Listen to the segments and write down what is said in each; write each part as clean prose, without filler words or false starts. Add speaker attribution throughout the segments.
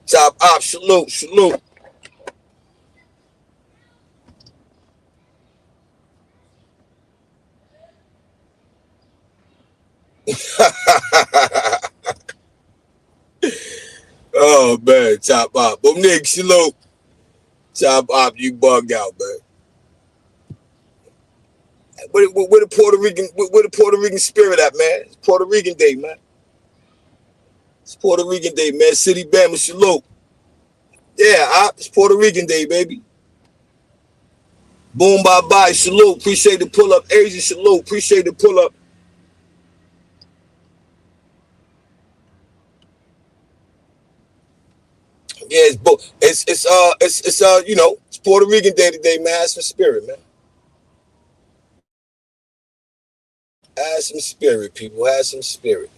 Speaker 1: Top op, salute, salute. Oh man, top op. But Nick, salute. Top op, you bugged out, man. Where the Puerto Rican, where the Puerto Rican spirit at, man? It's Puerto Rican Day, man. It's Puerto Rican Day, man. City Bama, salute. Yeah, it's Puerto Rican Day, baby. Boom, bye bye, salute. Appreciate the pull up. Asian, salute. Appreciate the pull up. Yeah, it's Puerto Rican Day today, man. Have some spirit, man. Have some spirit, people. Have some spirit.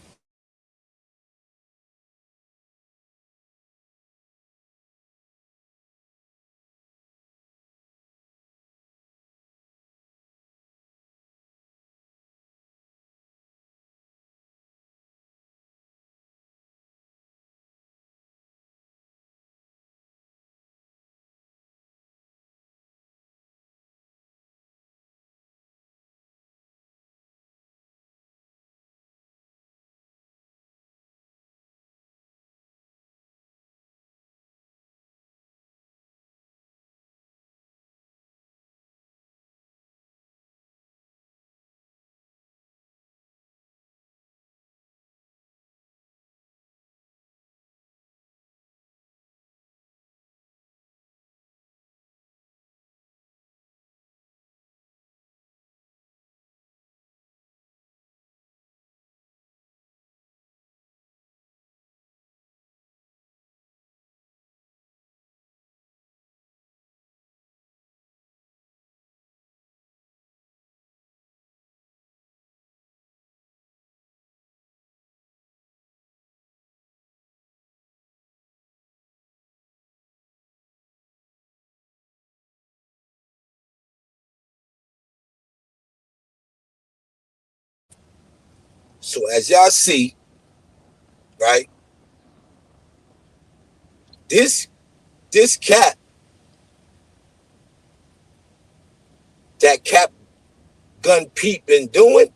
Speaker 1: So as y'all see, right, this this cat, that Cap Gun Pete been doing,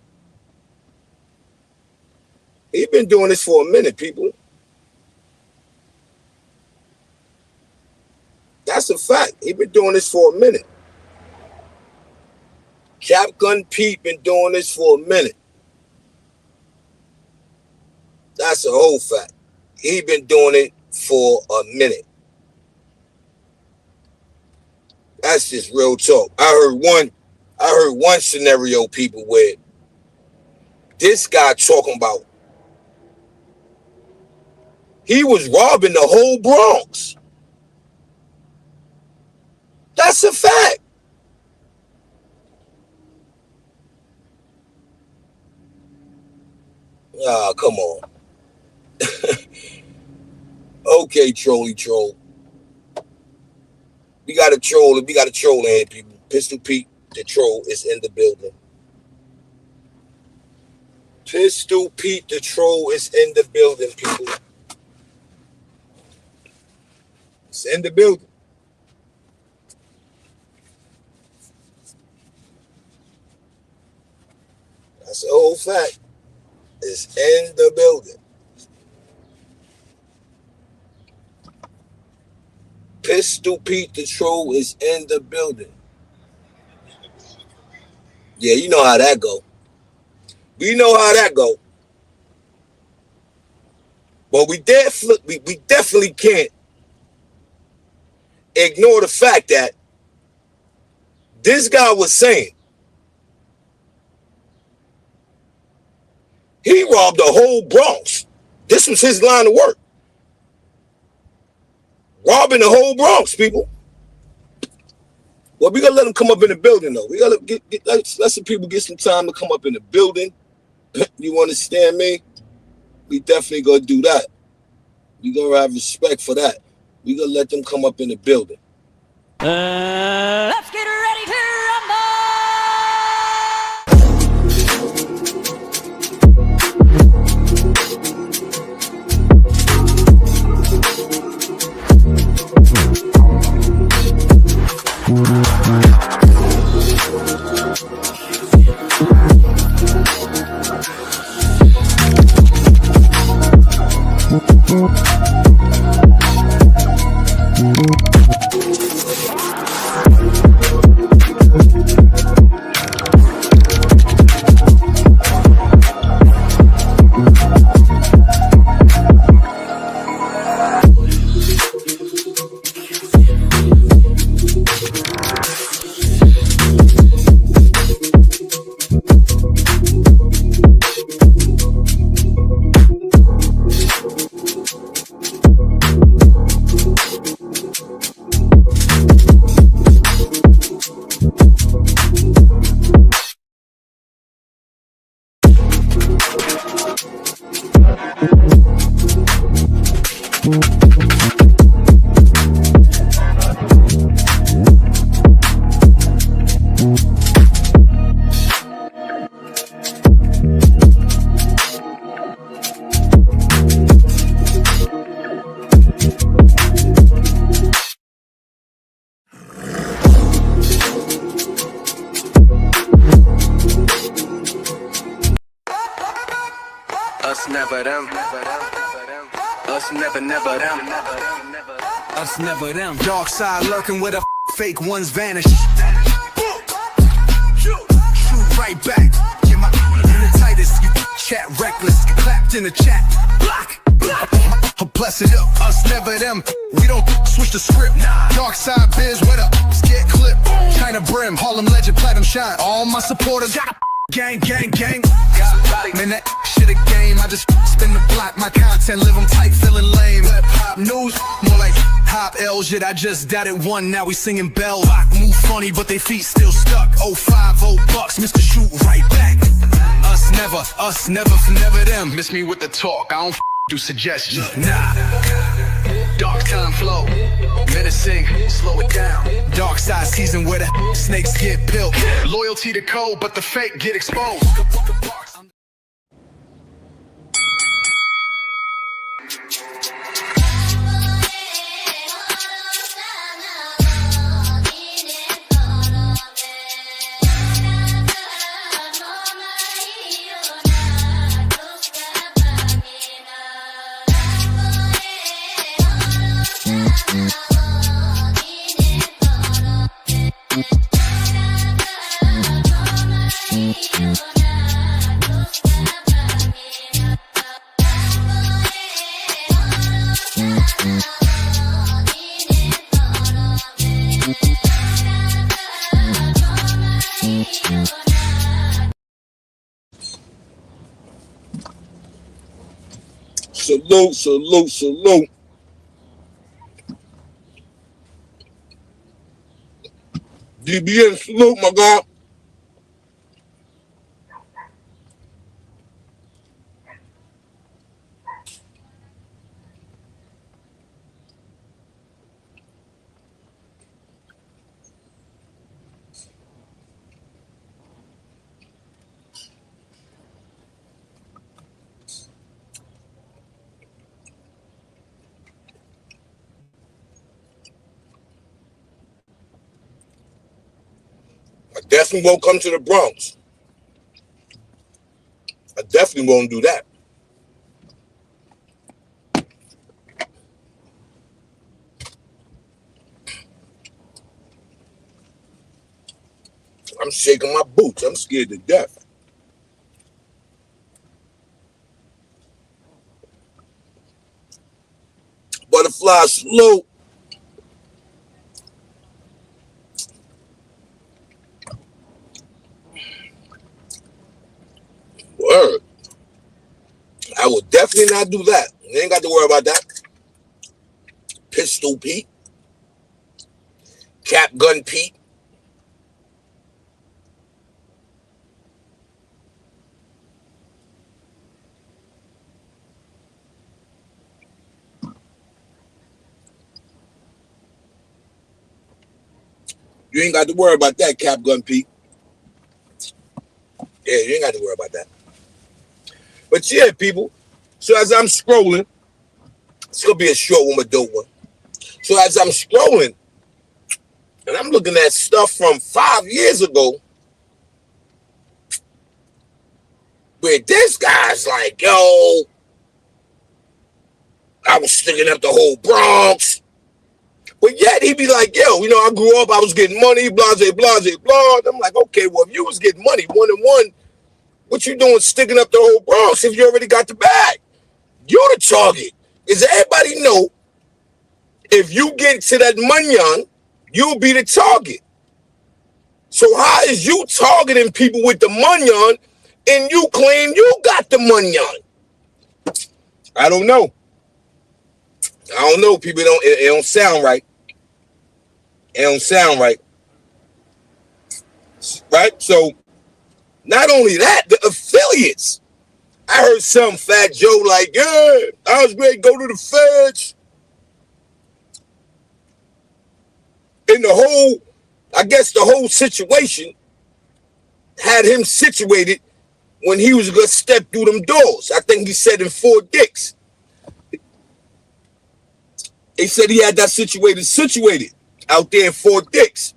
Speaker 1: he been doing this for a minute, people. That's a fact. He been doing this for a minute. Cap Gun Pete been doing this for a minute. That's a whole fact. He been doing it for a minute. That's just real talk. I heard one scenario, people, where this guy talking about he was robbing the whole Bronx. That's a fact. Ah, come on. Okay, trolly troll. We got a troll. We got a troll in here, people. Pistol Pete, the troll, is in the building. Pistol Pete, the troll, is in the building, people. It's in the building. That's a whole fact. It's in the building. Pistol Pete, the troll, is in the building. Yeah, you know how that go. We know how that go. But we definitely can't ignore the fact that this guy was saying he robbed the whole Bronx. This was his line of work. Robbing the whole Bronx, people. Well, we gotta let them come up in the building, though. We gotta let some people get some time to come up in the building. You understand me? We definitely gonna do that. We gonna have respect for that. We gonna let them come up in the building.
Speaker 2: Let's get ready to rumble!
Speaker 3: Us never them. Us never them. Us never them. Dark side lurking with a fake ones vanish. Shoot right back. Get my in the tightest. You chat reckless. Get clapped in the chat. Block. Bless it up. Us never them. We don't switch the script. Dark side biz. What up? Scared clip. China brim. Harlem legend. Platinum shine. All my supporters got a gang. Man, that shit a game. I just spin the block. My content live them tight, feeling lame. Hip-hop news, more like hop L shit. I just doubted one, now we singing bells. Rock move funny, but they feet still stuck. 050 bucks, Mr. Shoot right back. Us never them. Miss me with the talk, I don't do suggestions. Nah. Dark time flow, menacing, slow it down. Dark side season where the snakes get peeled. Loyalty to code, but the fake get exposed.
Speaker 1: Salute. DBN, salute, my God. I definitely won't come to the Bronx. I definitely won't do that. I'm shaking my boots. I'm scared to death. Butterfly, salute. Word. I will definitely not do that. You ain't got to worry about that. Pistol Pete. Cap Gun Pete. You ain't got to worry about that, Cap Gun Pete. Yeah, you ain't got to worry about that. But yeah, people. So as I'm scrolling, it's gonna be a short one, but dope one. So as I'm scrolling, and I'm looking at stuff from 5 years ago, where this guy's like, yo, I was sticking up the whole Bronx. But yet he be like, yo, you know, I grew up, I was getting money, blase, blase, blah. I'm like, okay, well, if you was getting money, 1-1, what you doing sticking up the whole Bronx if you already got the bag? You're the target. Is everybody know if you get to that munyon, you'll be the target. So how is you targeting people with the munyon and you claim you got the munyon? I don't know. I don't know. People don't. It don't sound right. It don't sound right. Right. So not only that, the affiliates. I heard some fat Joe like, yeah, I was ready to go to the feds. And the whole, I guess the whole situation had him situated when he was going to step through them doors. I think he said in Fort Dix. He said he had that situated out there in Fort Dix.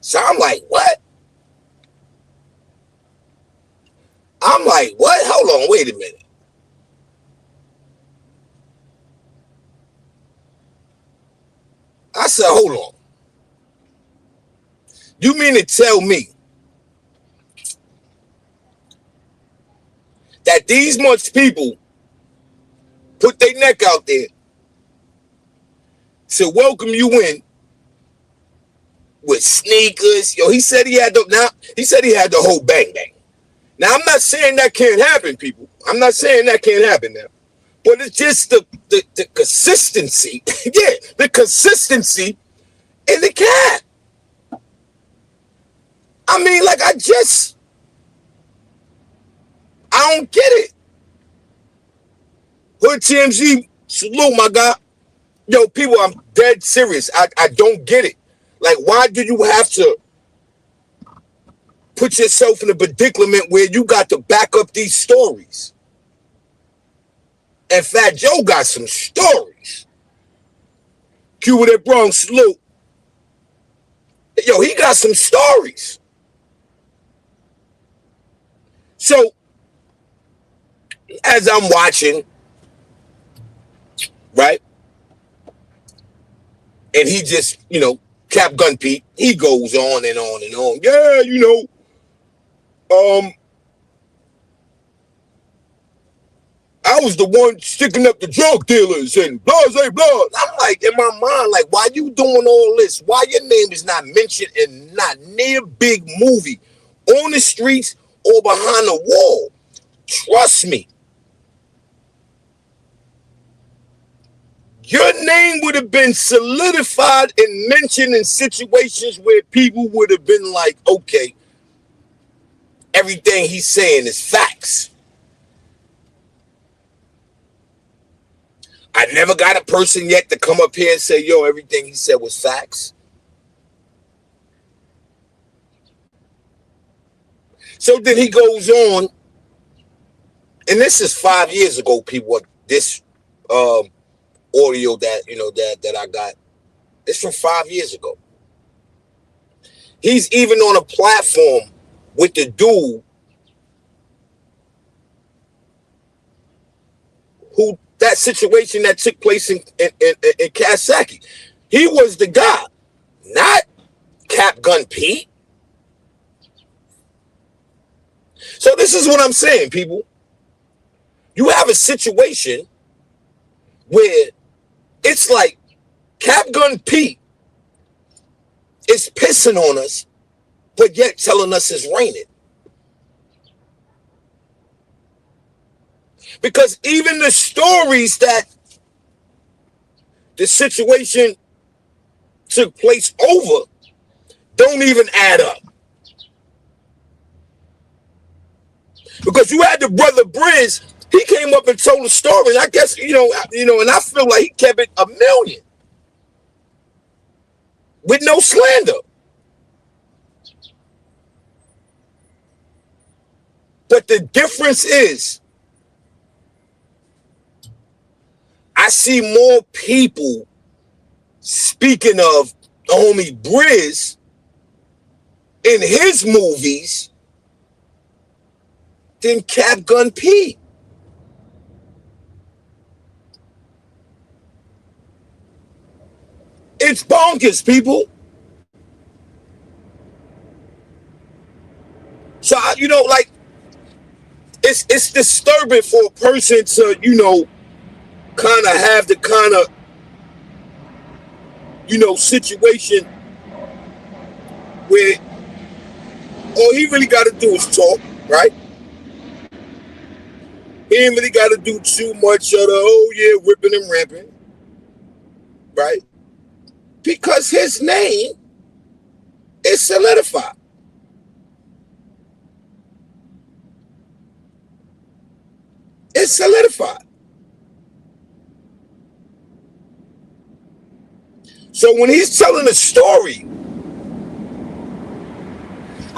Speaker 1: So I'm like, what? I'm like, what? Hold on, wait a minute. I said, hold on. You mean to tell me that these much people put their neck out there to welcome you in with sneakers? Yo, he said he had the whole bang bang. Now, I'm not saying that can't happen, people. I'm not saying that can't happen now. But it's just the consistency. Yeah, the consistency in the cat. I mean, like, I don't get it. Hood TMZ, salute, my guy. Yo, people, I'm dead serious. I don't get it. Like, why do you have to put yourself in a predicament where you got to back up these stories? And Fat Joe got some stories. Q with that Bronx, salute. Yo, he got some stories. So, as I'm watching, right? And he just, you know, Cap Gun Pete, he goes on and on and on. Yeah, you know, I was the one sticking up the drug dealers and blah, blah, blah. I'm like, in my mind, like, why you doing all this? Why your name is not mentioned in not near big movie on the streets or behind the wall? Trust me. Your name would have been solidified and mentioned in situations where people would have been like, okay, everything he's saying is facts. I never got a person yet to come up here and say, yo, everything he said was facts. So then he goes on, and this is 5 years ago, people, this audio that, you know, that I got. It's from 5 years ago. He's even on a platform with the dude who, that situation that took place in Kasaki. He was the guy, not Cap Gun Pete. So this is what I'm saying, people. You have a situation where it's like Cap Gun Pete is pissing on us, but yet telling us it's raining. Because even the stories that the situation took place over don't even add up. Because you had the brother Briz, he came up and told a story, and I guess, you know, and I feel like he kept it a million with no slander. But the difference is, I see more people speaking of the homie Briz in his movies than Cap Gun P. It's bonkers, people. So, like, it's disturbing for a person to, kind of have the kind of, situation where all he really got to do is talk, right? He ain't really got to do too much of the, oh yeah, whipping and ramping, right? Because his name is solidified. It's solidified. So when he's telling a story,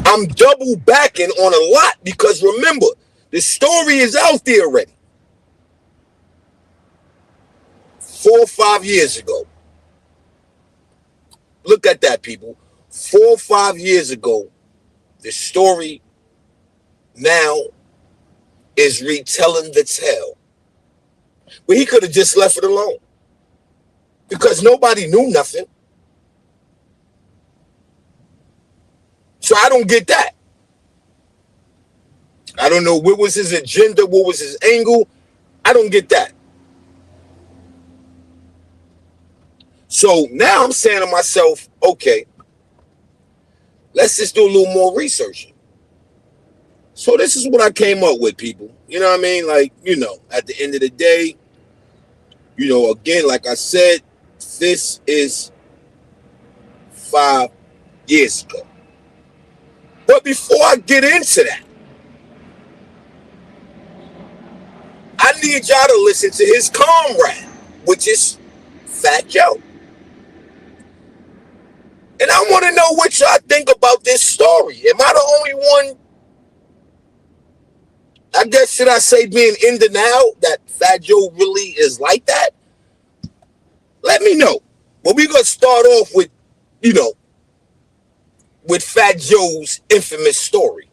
Speaker 1: I'm double backing on a lot because remember, the story is out there already. 4 or 5 years ago. Look at that, people. 4 or 5 years ago, the story now is retelling the tale. But he could have just left it alone because nobody knew nothing. So I don't get that. I don't know what was his agenda, what was his angle. I don't get that. So now I'm saying to myself, okay, let's just do a little more research. So this is what I came up with, people. You know what I mean? Like, at the end of the day, again, like I said, this is 5 years ago. But before I get into that, I need y'all to listen to his comrade, which is Fat Joe. And I want to know what y'all think about this story. Am I the only one, I guess, should I say, being in denial that Fat Joe really is like that? Let me know. But we're going to start off with, with Fat Joe's infamous story.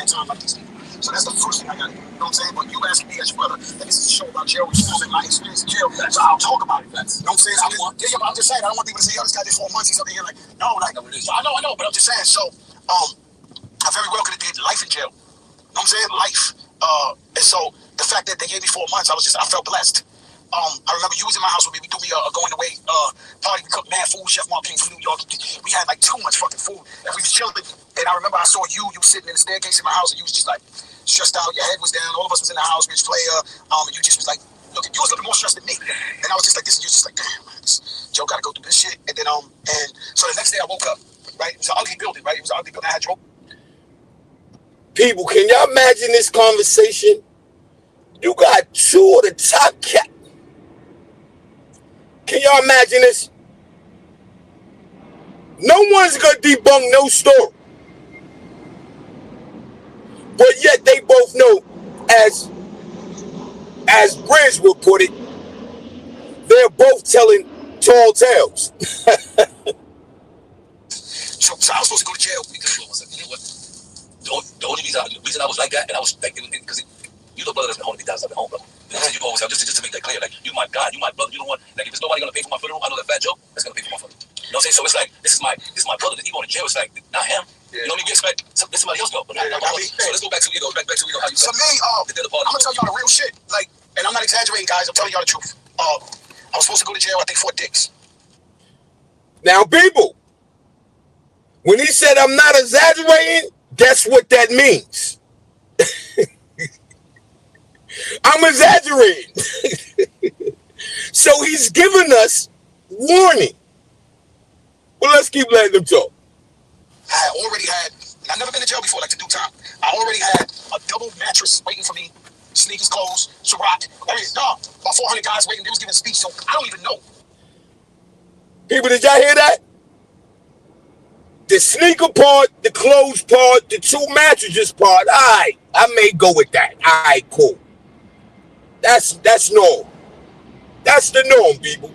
Speaker 4: Time like these people. So that's the first thing I got to do. You know what I'm saying? But you asking me as your brother, and this is a show about jail reform and my experience in jail, so I'll talk about it. You know what I'm saying? I'm just saying, I don't want people to say, yo, this guy did 4 months, he's up here like, no, like, I know, but I'm just saying, so, I very well could have did life in jail. You know what I'm saying? Life. And so, the fact that they gave me 4 months, I felt blessed. I remember you was in my house with me. We threw me a going away party. We cooked mad food. Chef Mark came from New York. We had like too much fucking food, and we was chilling. And I remember I saw you sitting in the staircase in my house, and you was just like stressed out. Your head was down. All of us was in the house. We was player. And you just was like, look, you was looking more stressed than me. And I was just like, this. And you was just like, damn, man, this Joe got to go through this shit. And then and so the next day I woke up. Right, it was an ugly building. Right, it was an ugly building. I had drove.
Speaker 1: People, can y'all imagine this conversation? You got 2 of the top cat. Can y'all imagine this? No one's gonna debunk no story. But yet they both know, as Briz would put it, they're both telling tall tales.
Speaker 4: So I was supposed to go to jail because I was like, you know what? The only reason I was like that, and I was like, because you know, brother doesn't hold me down, I've been home, bro. You know what I'm saying? You always have, just to make that clear, like, you my God, you my brother, you know what? Like, if there's nobody gonna pay for my funeral, I know that Fat Joe, that's gonna pay for my funeral. You know what I'm saying? So it's like, this is my brother that he going to jail. It's like, not him. Yeah. You know what I mean? You expect somebody else go. But so let's go back to, back to, how you said.
Speaker 1: To me, I'm gonna tell y'all the real shit. Like, and I'm not exaggerating, guys. I'm telling y'all the truth. I was supposed to go to jail, I think, 4 dicks. Now, people, when he said I'm not exaggerating, guess what that means? I'm exaggerating. So he's giving us warning. Well, let's keep letting them talk. I've never been to jail before, like to do time. I already had a double mattress waiting for me, sneakers, clothes, Ciroc, everything. No, about 400 guys waiting. They was giving a speech, so I don't even know. People, did y'all hear that? The sneaker part, the clothes part, the 2 mattresses part, all right, I may go with that. All right, cool. That's norm. That's the norm, people.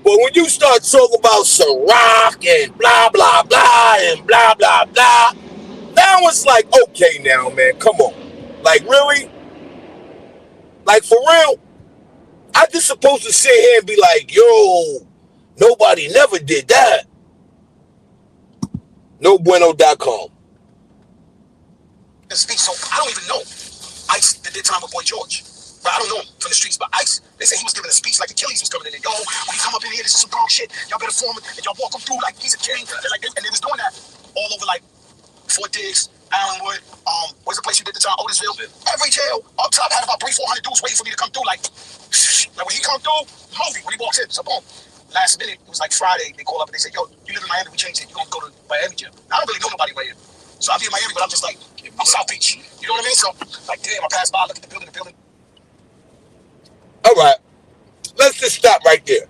Speaker 1: But when you start talking about Ciroc and blah, blah, blah, and blah, blah, blah, that was like, okay now, man, come on. Like, really? Like, for real? I just supposed to sit here and be like, yo, nobody never did that. NoBueno.com.
Speaker 4: Speech, so I don't even know. Ice did time with Boy George. But I don't know him from the streets, but Ice, they say he was giving a speech like Achilles was coming in there. Yo, when you come up in here, this is some dog shit. Y'all better form it, and y'all walk him through like he's a king. And they was doing that all over, like, Fort Diggs, Allenwood, where's the place you did the time? Otisville. Every jail up top had about 300-400 dudes waiting for me to come through. Like when he come through, movie, when he walks in. So boom. Last minute, it was like Friday, they call up and they say, yo, you live in Miami, we changed it. You're going to go to Miami jail. I don't really know nobody right here. So I'll be in Miami, but I'm just like, I'm South Beach. You know what I mean? So, like, damn, I pass by, look at the building.
Speaker 1: All right. Let's just stop right there.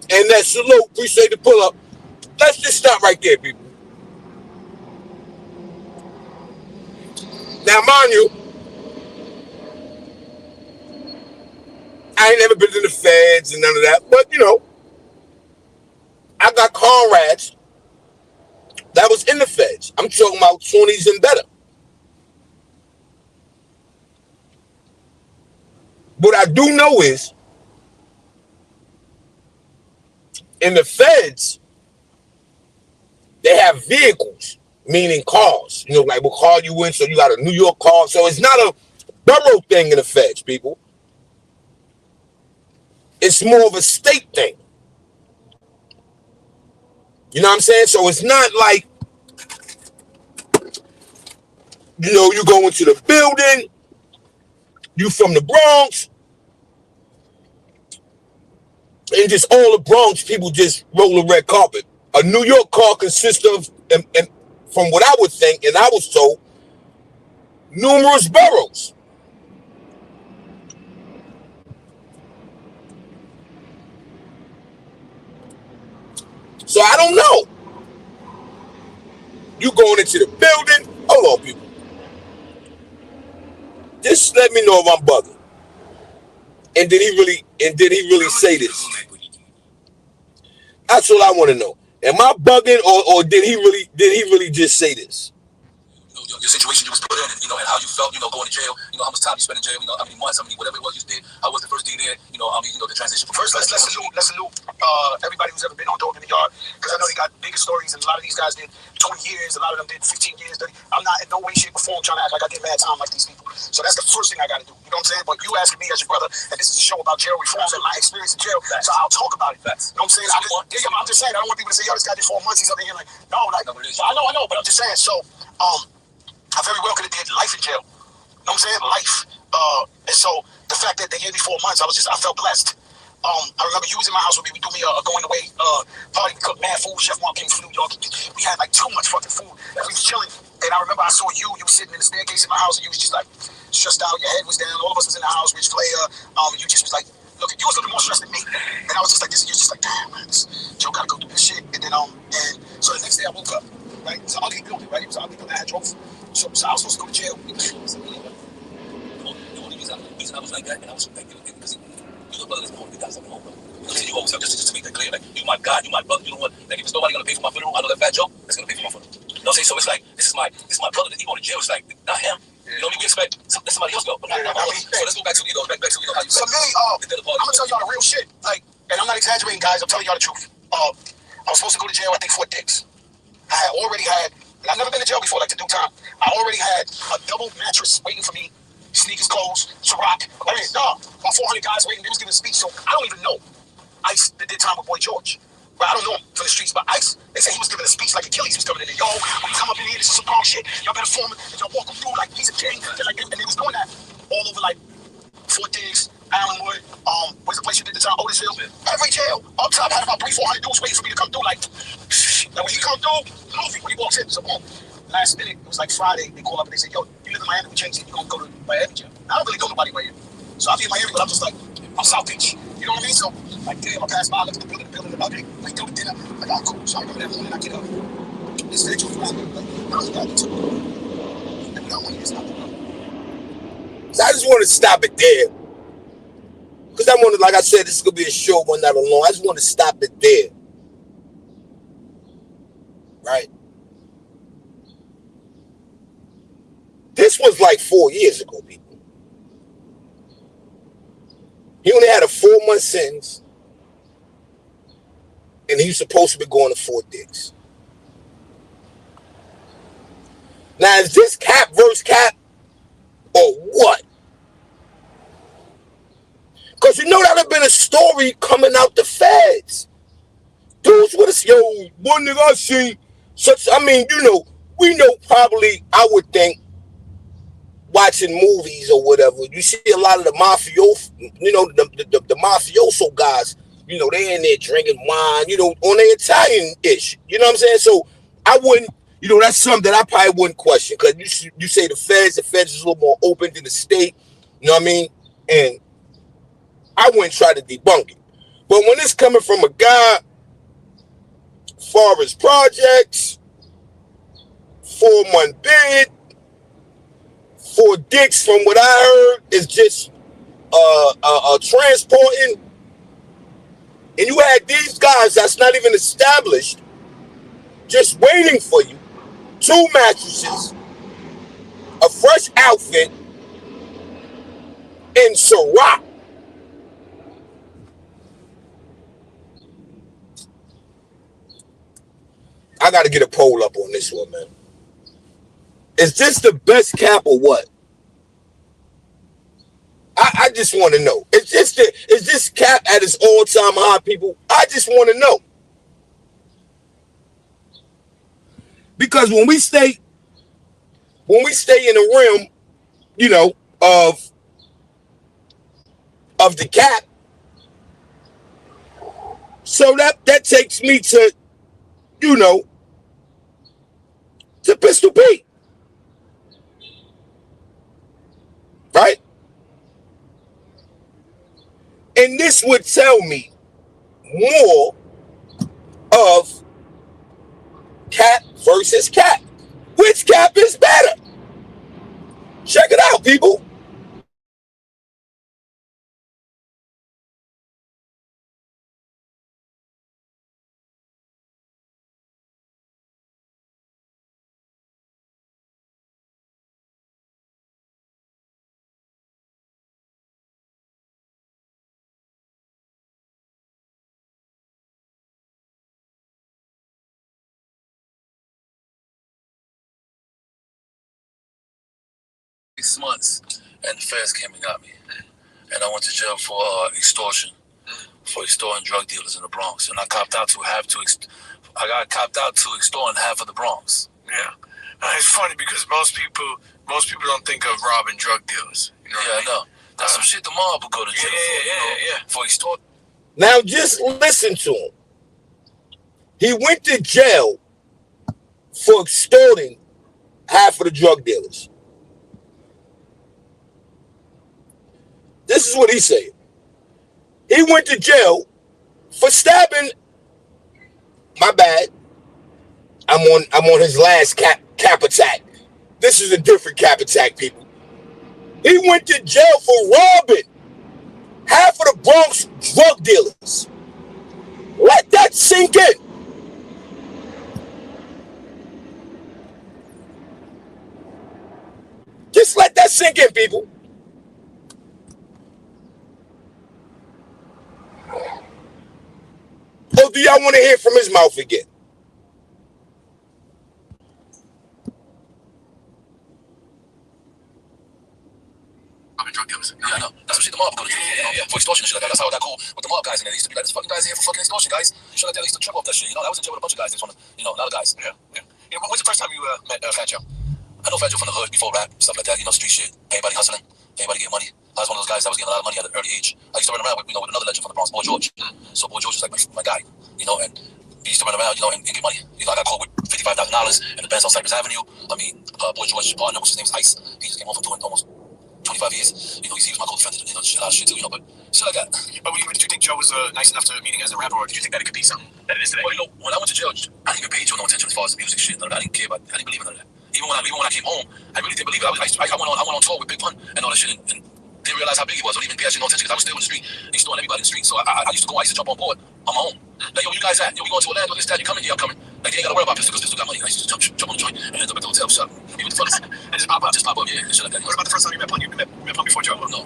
Speaker 1: And that salute, appreciate the pull up. Let's just stop right there, people. Now, mind you, I ain't never been to the feds and none of that, but, you know, I got comrades that was in the feds. I'm talking about 20s and better. What I do know is, in the feds, they have vehicles, meaning cars. You know, like we'll call you in, so you got a New York car. So it's not a borough thing in the feds, people. It's more of a state thing. You know what I'm saying? So it's not like, you know, you go into the building, you from the Bronx, and just all the Bronx people just roll a red carpet. A New York car consists of, and from what I would think, and I was told, numerous boroughs. So I don't know. You going into the building? Hold on, people. Just let me know if I'm bugging. And did he really say this? That's what I want to know. Am I bugging, or did he really just say this?
Speaker 4: Your situation you was put in, and, and how you felt, going to jail, how much time you spent in jail, how many months, whatever it was you did, how was the first day there, the transition. First, let's salute everybody who's ever been on Dog in the Yard, because I know they got bigger stories, and a lot of these guys did 20 years, a lot of them did 15 years, 30. I'm not in no way, shape, or form trying to act like I did mad time like these people. So that's the first thing I got to do, you know what I'm saying? But you asking me as your brother, and this is a show about jail reform and my experience in jail, so I'll talk about it. You know what I'm saying? I'm just saying, I don't want people to say, yo, this guy did 4 months, he's up here like, no, like, I know, but I'm just saying, so, I very well could have did life in jail. You know what I'm saying? Life. And so the fact that they gave me 4 months, I felt blessed. I remember you was in my house with me. We do me a going away party. We cooked mad food. Chef Mark came from New York. We had like too much fucking food. And we was chilling. And I remember I saw you was sitting in the staircase in my house, and you was just like stressed out. Your head was down. All of us was in the house. Rich player. You just was like, look, you was a little more stressed than me. And I was just like this. And you was just like, damn, man, Joe gotta go do this shit. And then and so the next day I woke up. Right, it was an ugly building. Right, it was an ugly building. I had drove. So I was supposed to go to jail. The only reason I was like that, and I was like, because you look brother, that's the only guys I'm home, bro. You always have, just to make that clear, like, you my God, you my brother, you know what? Like, if there's nobody gonna pay for my funeral, I know that Fat Joe is gonna pay for my funeral. You know what I'm saying? So it's like, this is my brother that he going to jail. It's like, not him. You You know, we expect somebody else go. But so let's go back to back to how you. So me, I'm gonna tell y'all the real shit. Like, and I'm not exaggerating, guys. I'm telling y'all the truth. I was supposed to go to jail. I think 4 Dicks. I had already had. I've never been to jail before, like to do time. I already had a double mattress waiting for me, sneakers, clothes, Ciroc. I mean, about 400 guys waiting. They was giving a speech, so I don't even know. Ice did time with Boy George. But I don't know him from the streets, but Ice, they say he was giving a speech like Achilles was coming in there. Yo, when you come up in here, this is some wrong shit. Y'all better form it, and y'all walk him through like he's a king. And they was doing that all over like Fort Diggs, Allenwood, what's the place you did the time? Otisville. Every jail. Up top had about 300-400 dudes waiting for me to come through. Like when he come through, movie, when he walks in, so boom. Last minute, it was like Friday, they call up and they say, yo, you live in Miami, we changed it, you're gonna go to Miami jail. I don't really know nobody right here. So I'll be in Miami, but I'm just like, I'm South Beach. You know what I mean? So, like, damn, I pass by, I look at the building, okay, we go to dinner. Like, oh, cool. So I remember that morning, I get up. This video flag, like, I was glad to. And we don't want to stop.
Speaker 1: So I just want to stop it there. Because I want to, like I said, this is going to be a short one, not a long. I just want to stop it there. Right? This was like 4 years ago, people. He only had a 4-month sentence, and he was supposed to be going to Fort Dix. Now, is this Cap versus Cap, or what? Because you know that would have been a story coming out the feds. Dudes would have, yo, one nigga I seen, such, I mean, you know, we know probably, I would think, watching movies or whatever, you see a lot of the mafioso, you know, the mafioso guys, you know, they in there drinking wine, you know, on their Italian-ish. You know what I'm saying? So I wouldn't, you know, that's something that I probably wouldn't question, because you say the feds is a little more open than the state, you know what I mean? And I wouldn't try to debunk it. But when it's coming from a guy, far as projects, 4-month bid, 4 Dicks, from what I heard, is just transporting. And you had these guys that's not even established, just waiting for you. 2 mattresses, a fresh outfit, and Ciroc. I got to get a poll up on this one, man. Is this the best Cap or what? I just want to know. Is this Cap at its all-time high, people? I just want to know. Because when we stay in the realm, you know, of the Cap, so that takes me to, you know, to Pistol Pete. Right? And this would tell me more of Cap versus Cap. Which Cap is better? Check it out, people.
Speaker 5: Months, and the feds came and got me, and I went to jail for extortion, for extorting drug dealers in the Bronx, and I got copped out to extorting half of the Bronx.
Speaker 6: Yeah, it's funny because most people don't think of robbing drug dealers. You know
Speaker 5: yeah, I know. That's some shit the mob would go to jail for extortion.
Speaker 1: Now just listen to him. He went to jail for extorting half of the drug dealers. This is what he said. He went to jail for stabbing. My bad. I'm on his last cap attack. This is a different cap attack, people. He went to jail for robbing half of the Bronx drug dealers. Let that sink in. Just let that that sink in, people. Or do y'all want to hear from his mouth again?
Speaker 5: Drug dealers. Yeah, I know. That's what shit the mob go to jail for extortion and shit like that. That's how I got cool with the mob guys in there. They used to be like, this fucking guy's here for fucking extortion, guys. Shit like that. They used to trip off that shit. You know, I was in jail with a bunch of guys. They just want to, you know, a lot of guys. Yeah. When's the first time you met Fat Joe? I know Fat Joe from the hood before rap, stuff like that. You know, street shit. Everybody hustling. Everybody getting money. I was one of those guys that was getting a lot of money at an early age. I used to run around with, you know, with another legend from the Bronx, Boy George. So Boy George was like my guy, you know, and we used to run around, you know, and get money. You know, I got caught with $55,000 in the Benz on Cypress Avenue. I mean, Boy George's partner, which his name's Ice, he just came home from doing almost 25 years. You know, he was my close friend, you know, a lot of shit too, you know, but shit like that. But did you think Joe was nice enough to meeting as a rapper, or did you think that it could be something that it is today? Well, you know, when I went to jail, I didn't even pay Joe no attention as far as the music shit. I didn't care about, I didn't believe in none of that. Even when I came home, I really didn't believe it. I went on tour with Big Pun and all that shit, and didn't realize how big he was. I didn't even pay that shit no attention because I was still in the street, extorting everybody in the street. So I used to used to jump on board on my own. Like, yo, where you guys at? Yo, we going to Orlando, this, that, you coming? Yeah, I'm coming. Like, they ain't gotta worry about Pistol because Pistol got money. I used to jump on the joint and end up at the hotel shop. Me with the fellas. And just pop up, yeah, and shit like that. What about the first time you met Pun? You met Pun before Joe? No.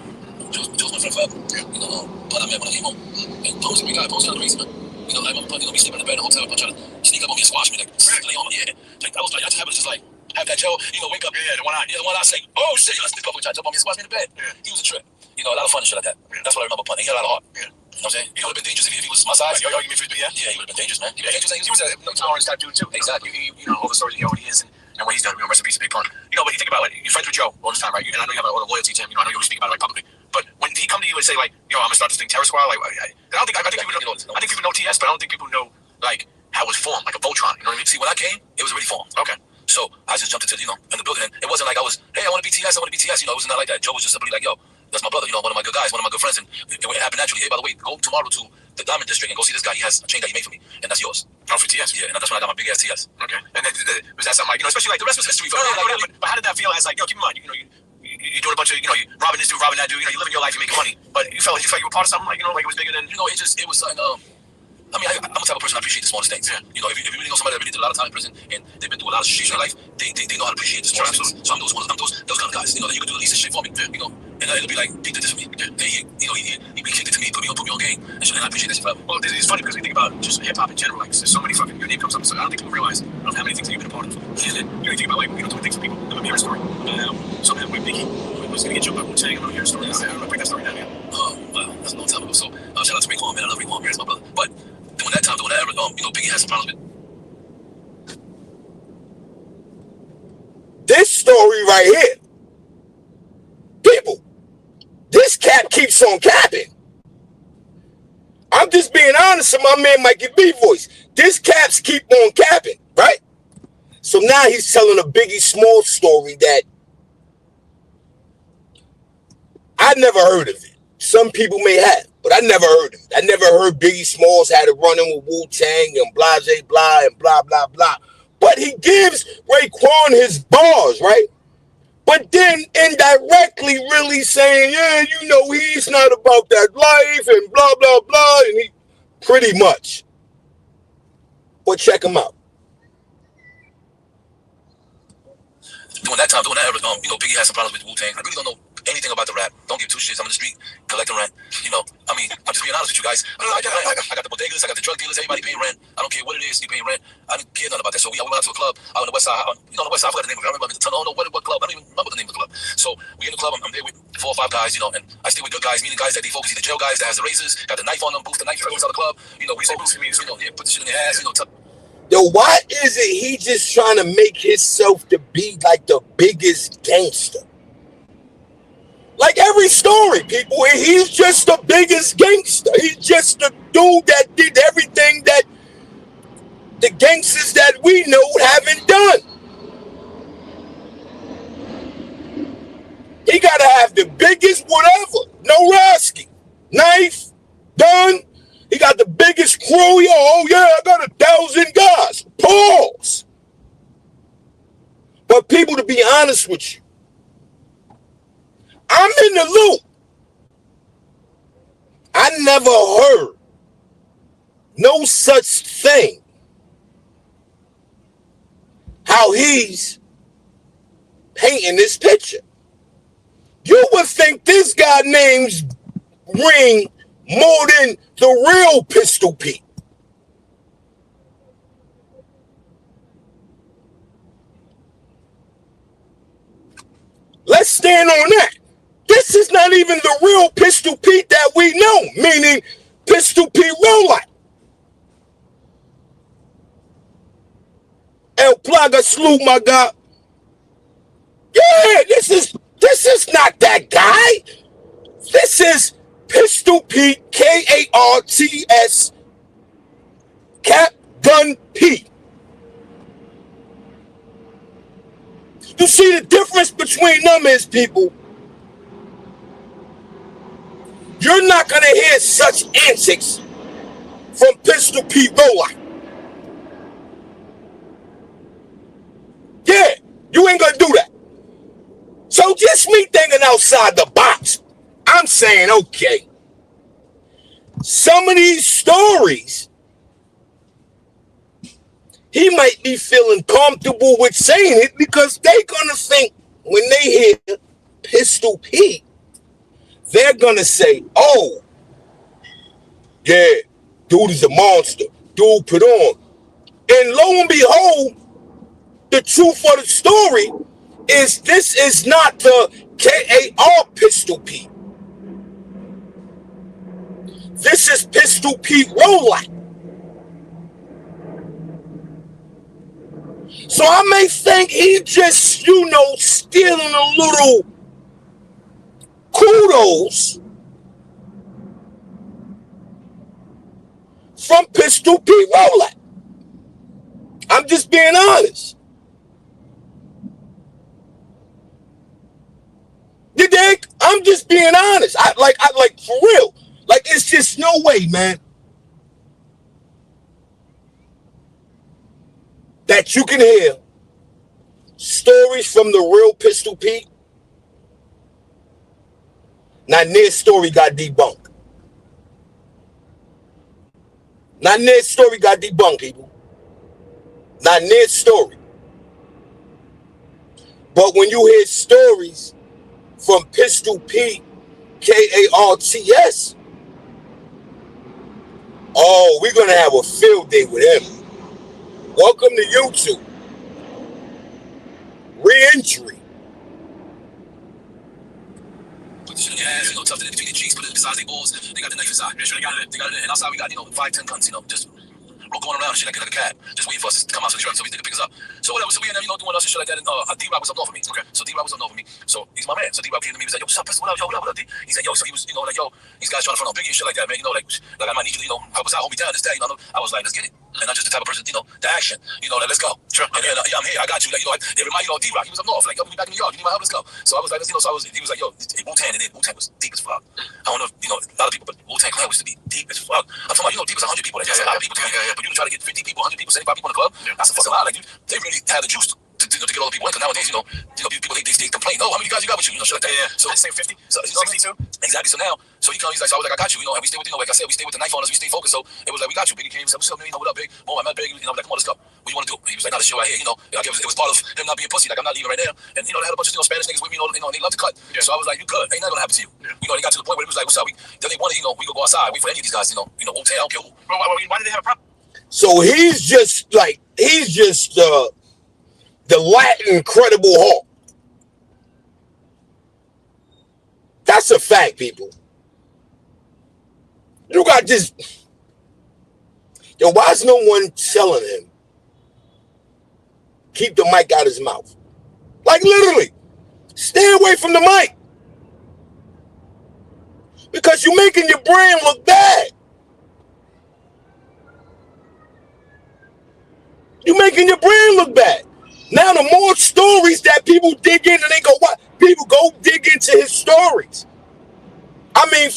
Speaker 5: Joe's my friend forever. You know, Pun I met when I came home. And Pun's a great guy. Pun's kind of crazy, man. You know, like, Pun, you know, me sleeping in the bed in the hotel, Pun trying to sneak up on me and squash me, like, lay on my head. Like, I was like, I just happened to just like, have that Joe, you know, wake up. Yeah, the one eye say, oh shit, let's sneak up and try to jump on me and squash me in the bed. Yeah. He was a trip. You know, a lot of fun and shit like that. Yeah. That's what I remember Pun. He had a lot of heart. Yeah. You know what I'm saying? He would have been dangerous if he was my size. Yo, you mean yeah? Yeah, he would have been dangerous, man. He was a orange type dude too. Exactly. You know, all the stories he already is and what he's done. You know, rest in peace, Big Pun. You know, but you think about it, you're friends with Joe all this time, right? And I know you have a lot of loyalty to him. You know, I know you always speak about it like publicly. But when did he come to you and say like, yo, I'm gonna start this thing Terror Squad? Like, I think people know. I think people know TS, but I don't think people know like how it was formed, like a Voltron. You know what I mean? See, when I came, it was already formed. Okay. So I just jumped into, you know, in the building. And it wasn't like I was, hey, I want to be TS, I want to be TS. You know, it was not like that. Joe was just simply like, yo, that's my brother, you know, one of my good guys, one of my good friends. And it happened naturally. Hey, by the way, go tomorrow to the Diamond District and go see this guy. He has a chain that he made for me, and that's yours. Oh, for TS? Yeah, and that's when I got my big ass TS. Okay. And then, was that something like, you know, especially like the rest was history. But how did that feel as like, yo, keep in mind, you know, you're doing a bunch of, you know, you robbing this dude, robbing that dude, you know, you're living your life, you're making money. But you felt you were part of something, like, you know, like it was bigger than, you know, it was something, I mean, I'm the type of person I appreciate the smallest things. Yeah. You know, if you really know somebody that really did a lot of time in prison and they've been through a lot of shit in their life, they know how to appreciate the smallest things. So I'm those kind of guys. You know, that you can do the least shit for me. Yeah. You know, and it'll be like, he did this for me. Yeah. And he kicked it to me, put me on game, and I appreciate that shit forever. Well, it's funny because we think about just hip hop in general. Like, there's so many fucking, your name comes up. So I don't think people realize how many things that you've been a part of. And then you think about like, you know, doing things for people. I'm hearing a story about how something with Biggie was gonna get jumped up and saying, I'm hearing a story. I don't know, break that story down here. Well, that's a long time ago. So shout out to Raekwon, man. I love Raekwon, man. He's my brother. But during that era, you know, Biggie had some problems with.
Speaker 1: This story right here, people, this cat keeps on capping. I'm just being honest with my man Mikey B voice. This caps keep on capping, right? So now he's telling a Biggie Small story that I never heard of it. Some people may have, but I never heard of it. I never heard Biggie Smalls had a run-in with Wu-Tang and blah, blah, and blah, blah, blah. But he gives Raekwon his bars, right? But then indirectly really saying, yeah, you know, he's not about that life and blah, blah, blah. And he pretty much. But check him out.
Speaker 5: During that era, you know, Biggie had some problems with Wu-Tang. I really don't know anything about the rap. Don't give two shits. I'm in the street collecting rent. You know, I mean, I'm just being honest with you guys. I got the bodegas, I got the drug dealers, everybody paying rent. I don't care what it is, you paying rent. I didn't care nothing about that. So we went out to a club out on the west side. You know, on the west side, I forgot the name of it. I remember the tunnel. I don't know what club. I don't even remember the name of the club. So we in the club. I'm there with 4 or 5 guys, you know, and I stay with good guys, meaning guys that they focus. The jail guys that has the razors, got the knife on them, boost the knife goes out the club. You know, we say boost means, you know, yeah, put the shit in their ass, you know.
Speaker 1: Yo, why is it he just trying to make himself to be like the biggest gangster? Like every story, people, he's just the biggest gangster. He's just the dude that did everything that the gangsters that we know haven't done. He got to have the biggest whatever. No rasky. Knife. Gun. He got the biggest crew. Yo, oh yeah, I got 1,000 guys. Pause. But people, to be honest with you, I'm in the loop. I never heard no such thing. How he's painting this picture. You would think this guy name's ring more than the real Pistol Pete. Let's stand on that. This is not even the real Pistol Pete that we know, meaning Pistol Pete Rollout. El Plaga Salute, my God. Yeah, this is not that guy. This is Pistol Pete, K-A-R-T-S, Cap Gun Pete. You see the difference between them is, people, you're not going to hear such antics from Pistol Pete Rollout. Yeah, you ain't going to do that. So just me thinking outside the box, I'm saying, okay, some of these stories, he might be feeling comfortable with saying it because they're going to think when they hear Pistol Pete, they're going to say, oh, yeah, dude is a monster. Dude put on. And lo and behold, the truth of the story is this is not the K-A-R Pistol Pete. This is Pistol Pete Rollout. So I may think he just, stealing a little kudos from Pistol Pete Rollout. I'm just being honest. You dig? I'm just being honest. I like for real. Like, it's just no way, man, that you can hear stories from the real Pistol Pete. Now, Ned's story got debunked. Not Ned's story got debunked, people. Not Ned's story. But when you hear stories from Pistol Pete, K-A-R-T-S, oh, we're going to have a field day with him. Welcome to YouTube. Re-entry.
Speaker 5: Put the shit in your ass, tucked it in between the cheeks, put it beside their balls. They got the knife inside. They got it. And outside we got, 5-10 guns, just going around and shit like a cab, just waiting for us to come out to the truck so we can pick us up. So whatever, so we ended up, doing us and shit like that. And D-Rob was up north of me. Okay. So D-Rob was up north of me. So he's my man. So D-Rob came to me, he was like, yo, what's up, Pistol? What up, yo, what up, D? He said, yo, so he was, like, yo, these guys trying to front on Biggie and shit like that, man. Like I might need you to, help us out, hold me down, this, that, I was like, let's get it. And I'm just the type of person, the action, like, let's go. Sure. And then, I'm here, I got you. Like, they remind you, D-Rock, he was up north, like, yo, we back in New York, you need my help, let's go. So I was like, he was like, yo, Wu-Tang, and then Wu-Tang was deep as fuck. I don't know if, a lot of people, but Wu-Tang Clan was to be deep as fuck. I'm talking about, deep as 100 people, that's a lot of people to me. But you try to get 50 people, 100 people, 75 people in the club, that's a fucking lot. Like, they really had the juice to get all the people in. Because nowadays, people, they complain, oh, how many guys you got with you? Shit like that. Yeah. So, say 50, so 62? Exactly. So now, he comes, he's like, so I was like, I got you, and we stay with, like I said, we stay with the knife on us, we stay focused. So it was like, we got you. Biggie came, he said, what's up, man? What up, Big? Mo, I'm not Big. I'm like, come on, let's go. What you want to do? He was like, not a show out here, Like, it was part of him not being pussy. Like, I'm not leaving right now. And, they had a bunch of, Spanish niggas with me, and they love to cut. Yeah. So I was like, you could. Ain't nothing gonna happen to you. Yeah. They got to the point where it was like, what's up? Then they wanted, we could go outside, wait for any of these guys, Wu-Tang, I don't care who. Bro, why did they have a problem?
Speaker 1: So he's just the Latin Incredible Hulk. That's a fact, people. You got this. Yo, why is no one telling him keep the mic out his mouth? Like, literally, stay away from the mic. Because you're making your brand look bad. You're making your brand look bad. Now, the more stories that people dig in, and they go, what? People go dig into his stories. I mean,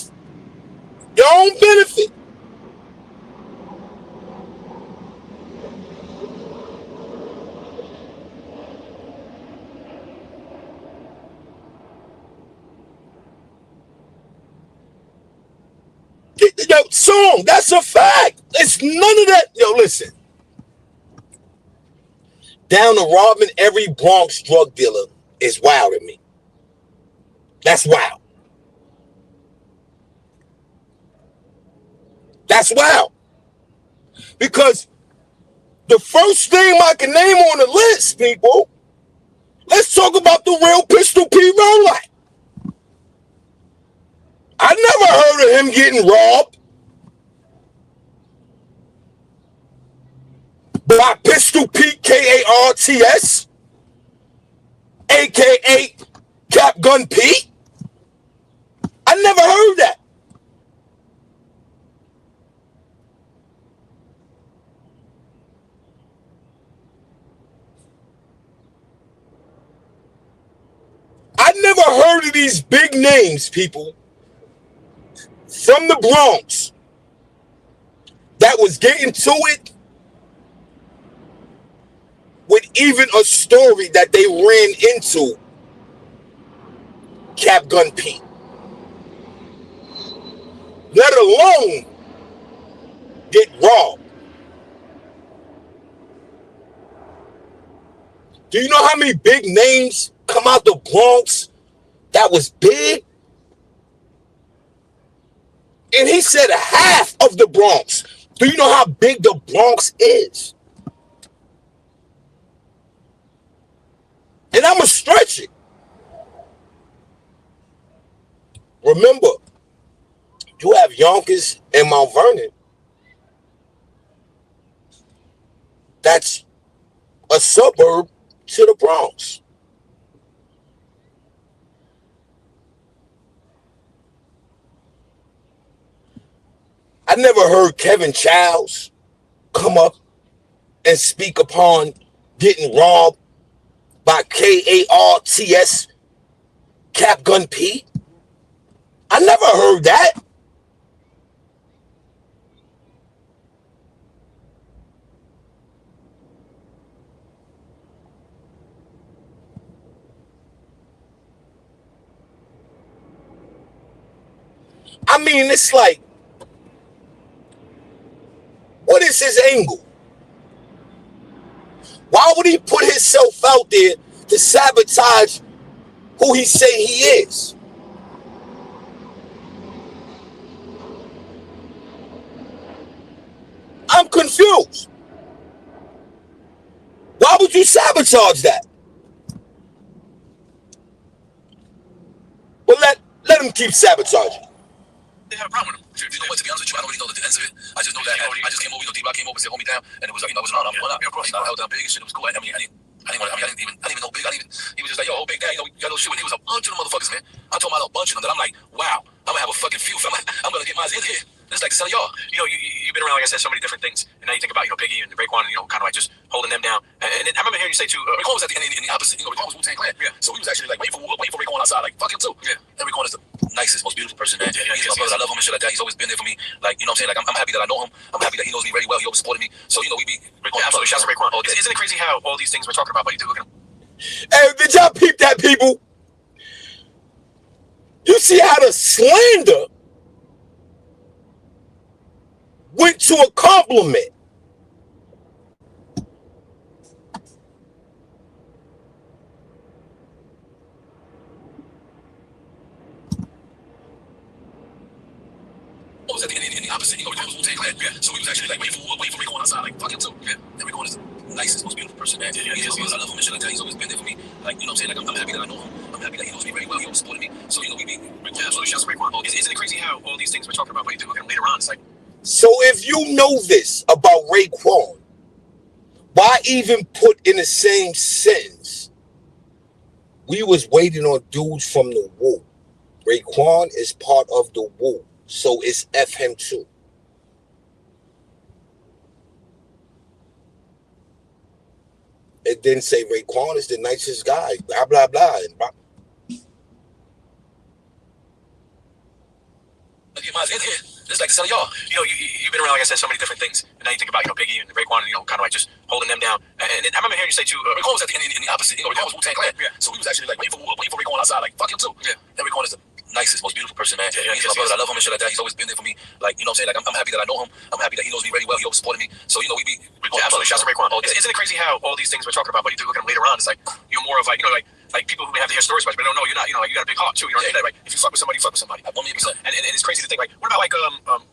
Speaker 1: your own benefit. Yo, song, that's a fact. It's none of that. Yo, listen. Down to robbing every Bronx drug dealer is wild to me. That's wild. That's wild. Because the first name I can name on the list, people, let's talk about the real Pistol P. Rollout. I never heard of him getting robbed by Pistol Pete, Karts, aka Cap Gun Pete. I never heard that. I never heard of these big names, people, from the Bronx that was getting to it with even a story that they ran into Cap Gun Pete. Let alone get robbed. Do you know how many big names come out the Bronx that was big? And he said half of the Bronx. Do you know how big the Bronx is? And I'm going to stretch it. Remember, you have Yonkers and Mount Vernon. That's a suburb to the Bronx. I never heard Kevin Childs come up and speak upon getting robbed by Karts, Cap Gun Pete. I never heard that. I mean, it's like, what is his angle? Why would he put himself out there to sabotage who he say he is? I'm confused. Why would you sabotage that? Well, let him keep sabotaging.
Speaker 5: They have a problem with him. You know what, to be honest with you, I don't really know the ends of it. I just know that I just came over, D-Block came over, said, hold me down, and it was like, it was on. Of course, I held down Big and shit. It was cool. I didn't even know Big. He was just like, yo, Big Dad, you got no shit. And he was a bunch of them motherfuckers, man. I told him I know a bunch of them that I'm like, wow, I'm gonna have a fucking few. I'm gonna get mine in here. It's like to tell y'all.
Speaker 4: You've been around, like I said, so many different things. And now you think about, Biggie and Raekwon, and, kind of like just holding them down. And I remember hearing you say, too,
Speaker 5: Raekwon was at the end in the opposite. Raekwon was Wu-Tang Clan. Yeah. So we was actually like waiting for Raekwon outside, like, fuck him too. Yeah. And Raekwon is the nicest, most beautiful person, man. He's my brother. I love him and shit like that. He's always been there for me. Like, you know what I'm saying? Like, I'm happy that I know him. I'm happy that he knows me very well. He always supported me. So, we be Raekwon.
Speaker 4: Yeah, absolutely. Shout out to Raekwon. Isn't it crazy how all these things we're talking about, buddy, look at him.
Speaker 1: Hey, did y'all peep that, people? You see how the slander went to a compliment.
Speaker 5: What was at the end in the opposite? Raekwon was Wu-Tang Clan. Yeah. So we was actually like waiting for Raekwon outside, like, fuck him too. Yeah. And Raekwon is the nicest, most beautiful person, man. He's my brother. I love him and shit like that. He's always been there for me. Like, you know what I'm saying? Like, I'm happy that I know him. I'm happy that he knows me very well. He always supported me. So, we be Raekwon.
Speaker 4: Absolutely. Shout out to Raekwon. Isn't it crazy how all these things we're talking about, buddy, look at him later on? It's like,
Speaker 1: so if you know this about Raekwon, why even put in the same sentence, we was waiting on dudes from the Wu? Raekwon is part of the Wu, so it's F him too. It didn't say Raekwon is the nicest guy, blah, blah, blah.
Speaker 5: Get mine in here. It's like to tell y'all.
Speaker 4: You've been around, like I said, so many different things. And now you think about, Biggie and Raekwon, and, kind of like just holding them down. And I remember hearing you say, too,
Speaker 5: Raekwon was at the end in the opposite. Raekwon was Wu-Tang Clan. Yeah. So we was actually like waiting for Raekwon outside, like, fuck him too. Yeah. And Raekwon is the nicest, most beautiful person, man. He's my brother. I love him and shit like that. He's always been there for me. Like, you know what I'm saying? Like, I'm happy that I know him. I'm happy that he knows me very well. He always supported me. So, we be Raekwon.
Speaker 4: Yeah, absolutely. Shout out to Raekwon. Isn't it crazy how all these things we're talking about, buddy, look at him later on? It's like, you're more of like, like people who may have to hear stories about you, but they don't know you're not. You know, like, you got a big heart too. You know, yeah. Like if you fuck with somebody, you fuck with somebody. 1,000,000%. And it's crazy to think like, what about like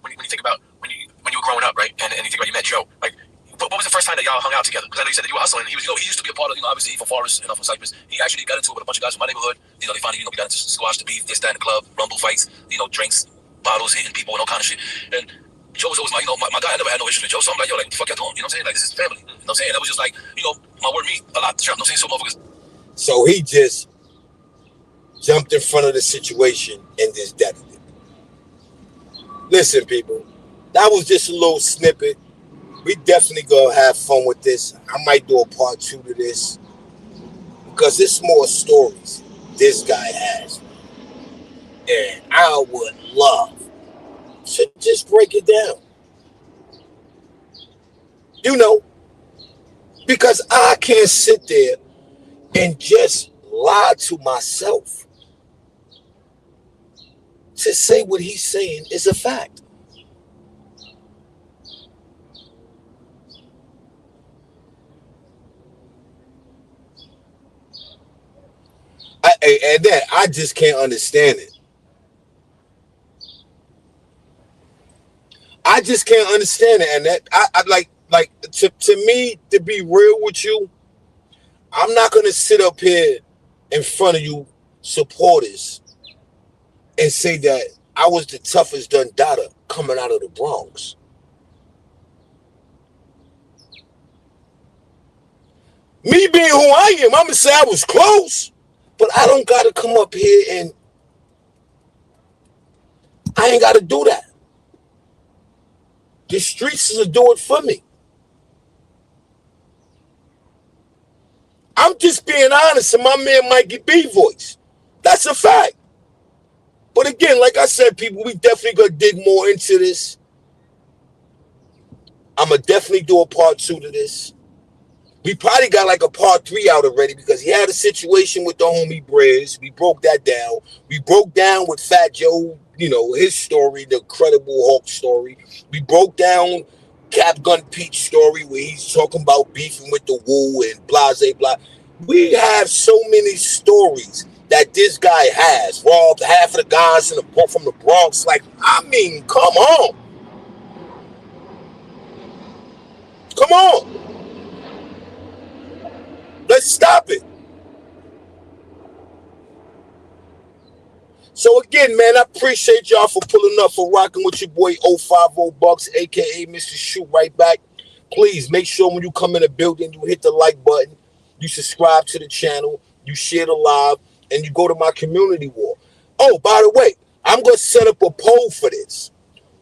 Speaker 4: when you think about when you were growing up, right? And you think about you met Joe, like. What was the first time that y'all hung out together? Because I know you said that you were hustling. And he was, he used to be a part of, obviously from Forest and from Cypress. He actually got into it with a bunch of guys from my neighborhood. They finally, we got into squash, the beef, this, that, in the club, rumble fights, drinks, bottles, hitting people, and all kind of shit. And Joe was always my guy. I never had no issues with Joe. So I'm like, yo, like, what the fuck y'all doing? You know what I'm saying? Like, this is family. You know what I'm saying? That was just like, my word mean a lot. You know what I'm saying? So motherfuckers.
Speaker 1: So he just jumped in front of the situation and just deaded it. Listen, people, that was just a little snippet. We definitely gonna have fun with this. I might do a part 2 to this because there's more stories this guy has, and I would love to just break it down. Because I can't sit there and just lie to myself to say what he's saying is a fact. I just can't understand it. I just can't understand it. And that I like to me, to be real with you, I'm not gonna sit up here in front of you supporters and say that I was the toughest Dundada coming out of the Bronx. Me being who I am, I'm gonna say I was close, but I don't gotta come up here and I ain't gotta do that. The streets will do it for me. I'm just being honest in my man Mikey B voice. That's a fact. But again, like I said, people, we definitely gonna dig more into this. I'm gonna definitely do a part 2 to this. We probably got like a part 3 out already because he had a situation with the homie Briz. We broke that down. We broke down with Fat Joe, his story, the Credible Hulk story. We broke down Cap Gun Pete's story where he's talking about beefing with the Woo and blah, blah. We have so many stories that this guy has. Robbed half of the guys from the Bronx. Like, I mean, come on. Come on. Let's stop it. So again, man, I appreciate y'all for pulling up, for rocking with your boy 050 Bucks, aka Mr. Shoot Right Back. Please make sure when you come in the building, you hit the like button, you subscribe to the channel, you share the live, and you go to my community wall. Oh, by the way, I'm gonna set up a poll for this.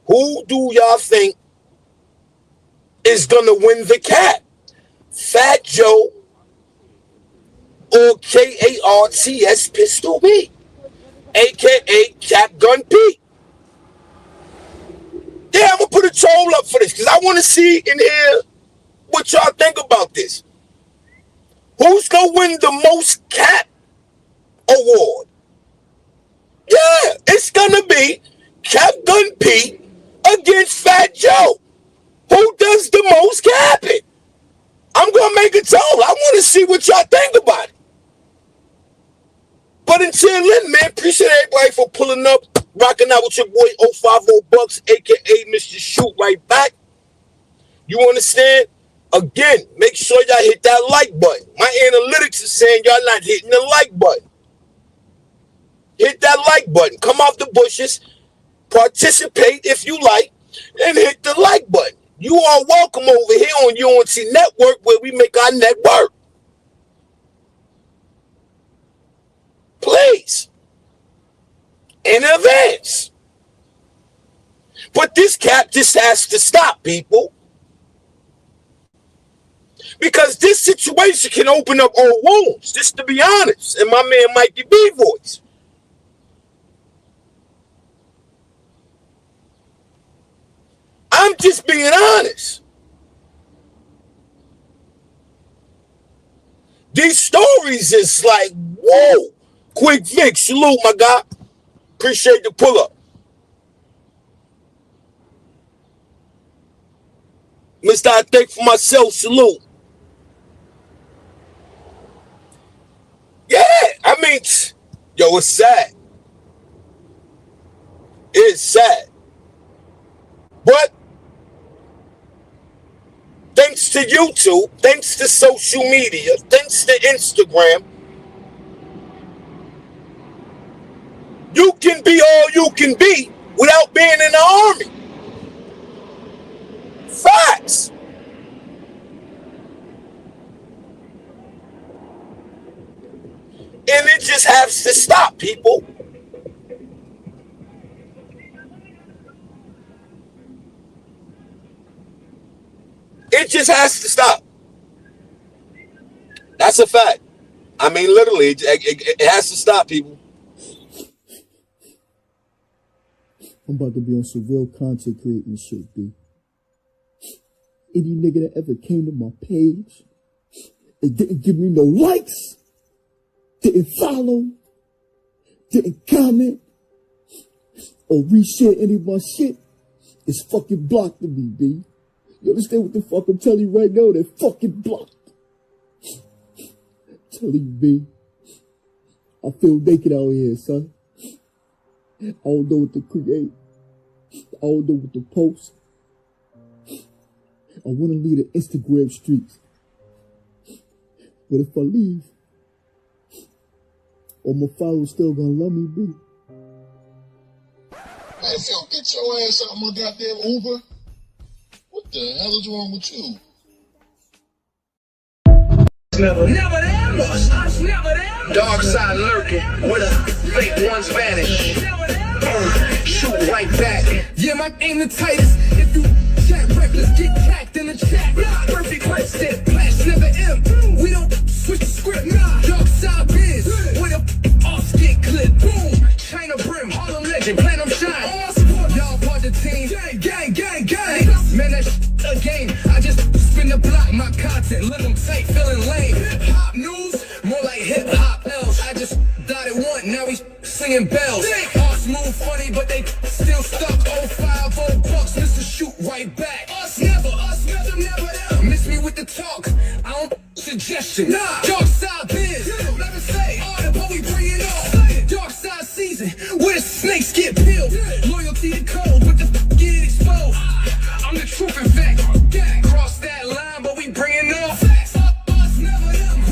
Speaker 1: Who do y'all think is gonna win the cat? Fat Joe or KARTS Pistol B, aka Cap Gun Pete? Yeah, I'm gonna put a poll up for this because I want to see and hear what y'all think about this. Who's gonna win the most cat award? Yeah, it's gonna be Cap Gun Pete against Fat Joe. Who does the most capping? I'm gonna make a poll. I want to see what y'all think about it. But until then, man, appreciate everybody for pulling up, rocking out with your boy 050 Bucks, aka Mr. Shoot Right Back. You understand? Again, make sure y'all hit that like button. My analytics is saying y'all not hitting the like button. Hit that like button. Come off the bushes. Participate if you like. And hit the like button. You are welcome over here on UNC Network where we make our network. Please. In advance. But this cap just has to stop, people. Because this situation can open up old wounds, just to be honest, in my man Mikey B voice. I'm just being honest. These stories is like, whoa. Quick Vic, salute, my guy. Appreciate the pull up. Mr. I think for myself, salute. Yeah. So it's sad. It's sad. But thanks to YouTube, thanks to social media, thanks to Instagram, you can be all you can be without being in the army. Facts. And it just has to stop, people. It just has to stop. That's a fact. I mean, literally, it has to stop, people.
Speaker 7: I'm about to be on some real content creating shit, B. Any nigga that ever came to my page and didn't give me no likes, didn't follow, didn't comment, or reshare any of my shit, is fucking blocked to me, B. You understand what the fuck I'm telling you right now? They're fucking blocked. I'm telling you, B. I feel naked out here, son. I don't know what to create. I don't know what to post. I want to leave the Instagram streets. But if I leave, all my followers still gonna love me, B.
Speaker 4: Man, Phil, get your ass out of my goddamn Uber. What the hell is wrong with you?
Speaker 3: Never them. Us never them. Dark side lurking, where the fake ones vanish. Shoot right back. Yeah, my aim the tightest. If you chat reckless, get packed in the chat. Perfect clip, step, flash, never M. We don't switch the script. Dark side biz, where the offs get clipped. Boom, China brim, Harlem legend, platinum shine. Y'all part the team, gang, gang, gang. Man, that's a game. I just spin the block, my content, let them tight, feeling lame. Hop news, more like hip hop else. I just dotted one, now we singing bells. All smooth, funny, but they still stuck. 050 bucks, Mr. Shoot right back. Us never, never them. Miss me with the talk, I don't suggestion. Nah, dark side biz, let me say, all the but we bring it on. Dark side season, where the snakes get peeled. Loyalty to code, but the get exposed. I'm the truth in fact. Cross that line, but we bring it on. Us never them.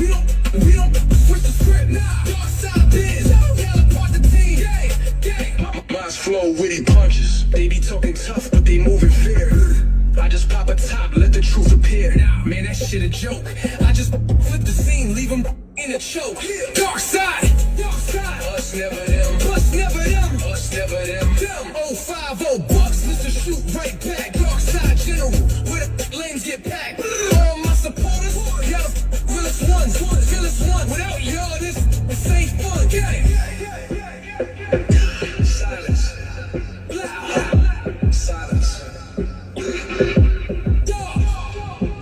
Speaker 3: We don't switch the script. Dark side biz, yellow part the team. Mine's flow witty punches. They be talking tough, but they moving fair. I just pop a top, let the truth appear. Man, that shit a joke. I just flip the scene, leave them in a choke. Dark side, us never them. Us never them. Us never them. 050 bucks, Mr. Shoot right back. Dark side general, where the lanes get packed. All my supporters, y'all the realest ones. Without y'all, this ain't fun. Silence. Silence.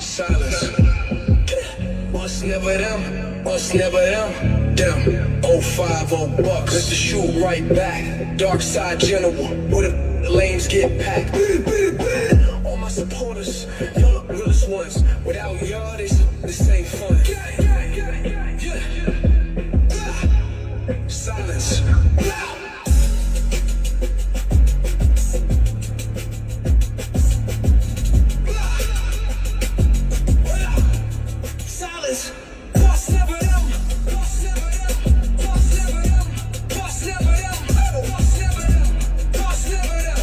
Speaker 3: Silence. Us never them. Us never them. Them. 050 bucks. Let the shoot right back. Dark side general. Where the lanes get packed. All my supporters, y'all the realest ones. Without y'all, this ain't fun. Silence. Silence. Us never them. Us never them. Us never them. Us never them. Us never them. Us never them.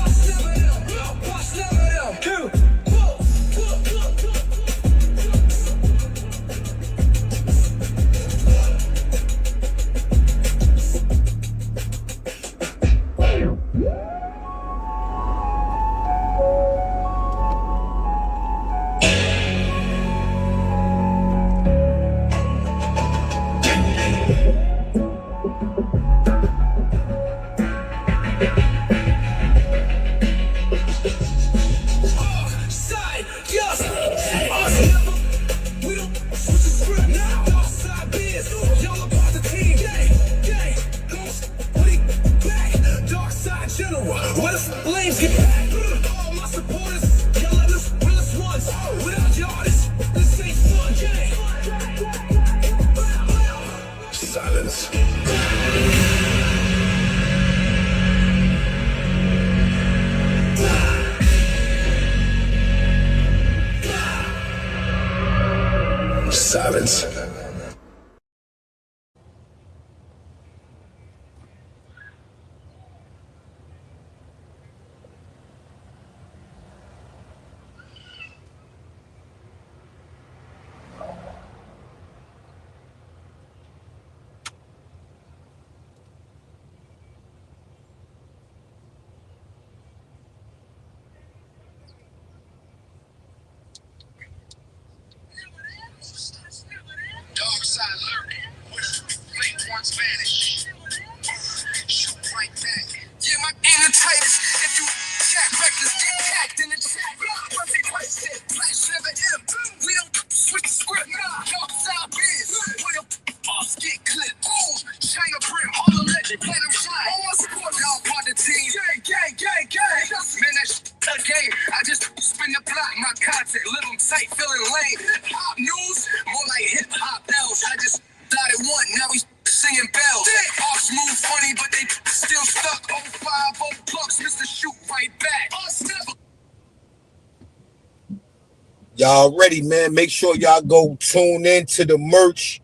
Speaker 3: Us never them. Us never them. violence.
Speaker 4: Dark side lurking, where fake ones vanish. Shoot right back. Yeah, my inner tightest. If you chat reckless, get packed in the chat. Pussy price shit, flash never M. We don't switch the script. Dark side biz. Where the boss get clipped. Boom, China brim, Harlem legend, platinum shine. All my support, y'all part the team. Gang. Man, that's a game. I just spin the block, my content, live them tight, feeling lame. Hip-hop news, more like hip-hop bells. I just started one, now we singing bells. All smooth, funny, but they still stuck. 050 bucks, Mr. Shoot right back. Us never.
Speaker 1: Y'all ready, man? Make sure y'all go tune in to the merch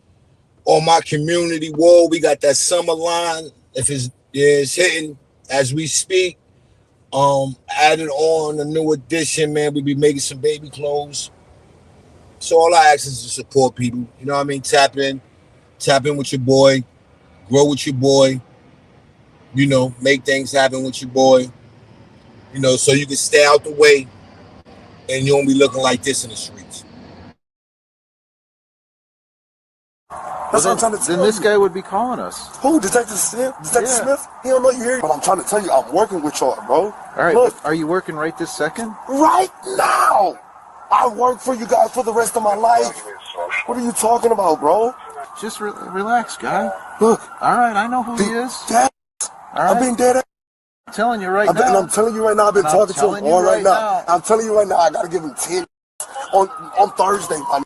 Speaker 1: on my community wall. We got that summer line. If it's hitting as we speak. Added on a new edition, man. We be making some baby clothes. So all I ask is to support people. You know what I mean? Tap in with your boy, grow with your boy. You know, make things happen with your boy. You know, so you can stay out the way and you won't be looking like this in the streets.
Speaker 8: That's what I'm trying to tell you. Then this guy would be calling us.
Speaker 9: Who? Detective Smith? Detective Smith? He don't know you here. But I'm trying to tell you, I'm working with y'all, bro.
Speaker 8: All right,
Speaker 9: look.
Speaker 8: Are you working right this second?
Speaker 9: Right now! I work for you guys for the rest of my life. What are you talking about, bro?
Speaker 8: Just relax, guy.
Speaker 9: Look.
Speaker 8: All right, I know who he is.
Speaker 9: Dead.
Speaker 8: All right.
Speaker 9: I'm being dead.
Speaker 8: I'm telling you right now.
Speaker 9: And I'm telling you right now, I've been talking to him all right now. I'm telling you right now, I gotta give him 10 on Thursday, man.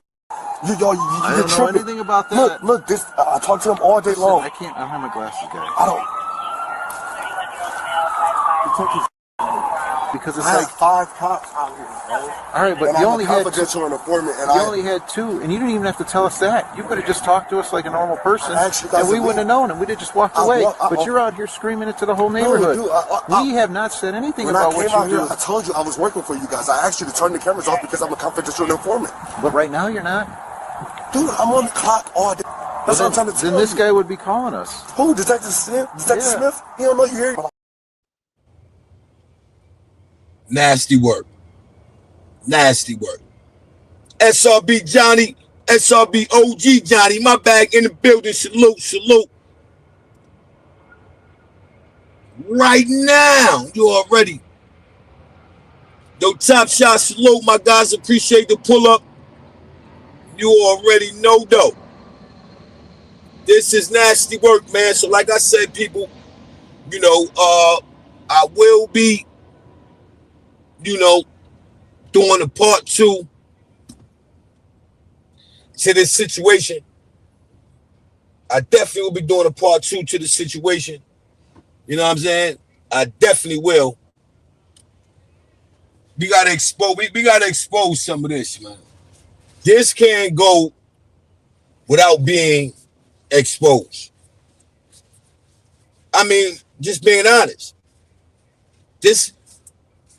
Speaker 8: I don't know anything about that.
Speaker 9: Look, this I talk to him all day long.
Speaker 8: I don't have my glasses, guy.
Speaker 9: I don't.
Speaker 8: Because it's
Speaker 9: I
Speaker 8: like
Speaker 9: have 5 cops out here, bro.
Speaker 8: All right, but
Speaker 9: and
Speaker 8: you
Speaker 9: I'm
Speaker 8: only
Speaker 9: a
Speaker 8: had
Speaker 9: confidential informant, and
Speaker 8: you only had 2, and you didn't even have to tell us that. You could have just talked to us like a normal person, and we wouldn't have known, and we'd have just walked away. But you're out here screaming it to the whole neighborhood. We have not said anything about what you do.
Speaker 9: I told you I was working for you guys. I asked you to turn the cameras off because I'm a confidential informant.
Speaker 8: But right now you're not.
Speaker 9: Dude, I'm on the clock all day. That's what I'm trying to tell you.
Speaker 8: Then this guy would be calling us.
Speaker 9: Who? Detective Smith? Detective Smith? He don't know you here.
Speaker 1: Nasty work. SRB Johnny, SRB OG Johnny, my bag in the building. Salute. Right now, you already. Yo, Top Shot, salute, my guys. Appreciate the pull up. You already know, though. This is nasty work, man. So, like I said, people, you know, I will be, you know, doing a part 2 to this situation. I definitely will be doing a part 2 to the situation. You know what I'm saying? I definitely will. We gotta expose some of this, man. This can't go without being exposed. I mean, just being honest. This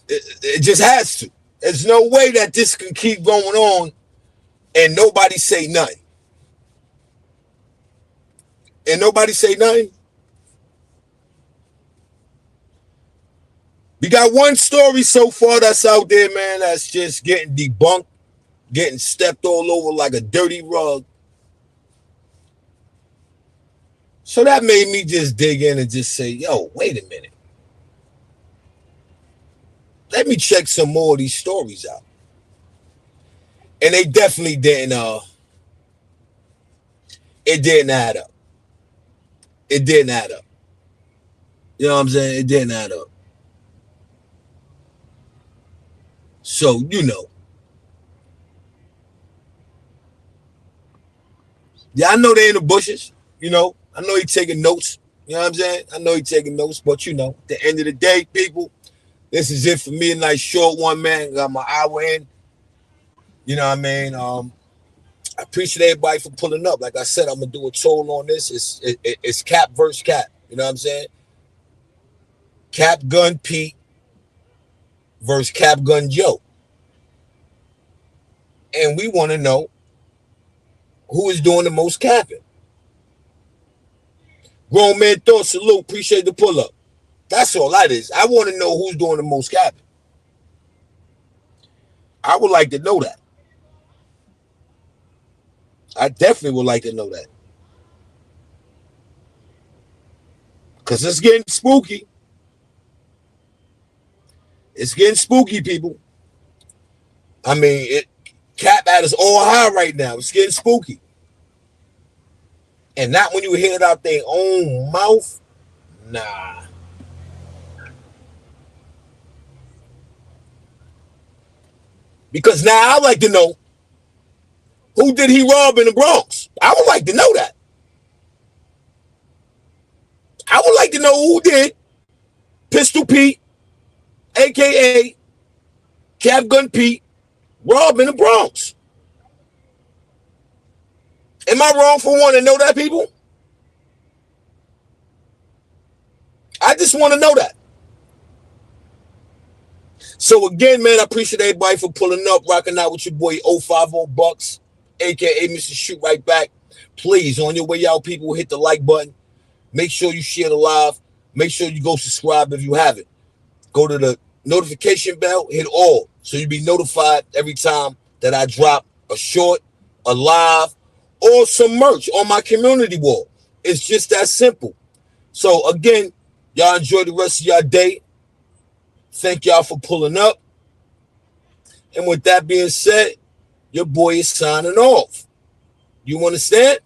Speaker 1: it just has to. There's no way that this can keep going on and nobody say nothing. We got one story so far that's out there, man, that's just getting debunked, getting stepped all over like a dirty rug. So that made me just dig in and just say, yo, wait a minute. Let me check some more of these stories out. And they definitely didn't, it didn't add up. You know what I'm saying? It didn't add up. So, you know. Yeah, I know they're in the bushes, you know. I know he's taking notes. You know what I'm saying? But you know, at the end of the day, people, this is it for me. A nice short one, man. Got my hour in. You know what I mean? I appreciate everybody for pulling up. Like I said, I'm gonna do a toll on this. It's Cap versus Cap. You know what I'm saying? Cap Gun Pete versus Cap Gun Joe. And we want to know who is doing the most capping. Grown man thought, salute, appreciate the pull up. That's all that is. I want to know who's doing the most capping. I would like to know that. I definitely would like to know that. Because it's getting spooky. It's getting spooky, people. I mean, Cap at us all high right now. It's getting spooky. And not when you hear it out their own mouth. Nah. Because now I'd like to know, who did he rob in the Bronx? I would like to know that. I would like to know who did Pistol Pete, a.k.a. Cap Gun Pete, rob in the Bronx. Am I wrong for wanting to know that, people? I just want to know that. So again, man, I appreciate everybody for pulling up, rocking out with your boy 050 Bucks, a.k.a. Mr. Shoot Right Back. Please, on your way out, people, hit the like button. Make sure you share the live. Make sure you go subscribe if you haven't. Go to the notification bell, hit all, so you'll be notified every time that I drop a short, a live, or some merch on my community wall. It's just that simple. So again, y'all enjoy the rest of your day. Thank y'all for pulling up. And with that being said, your boy is signing off. You understand?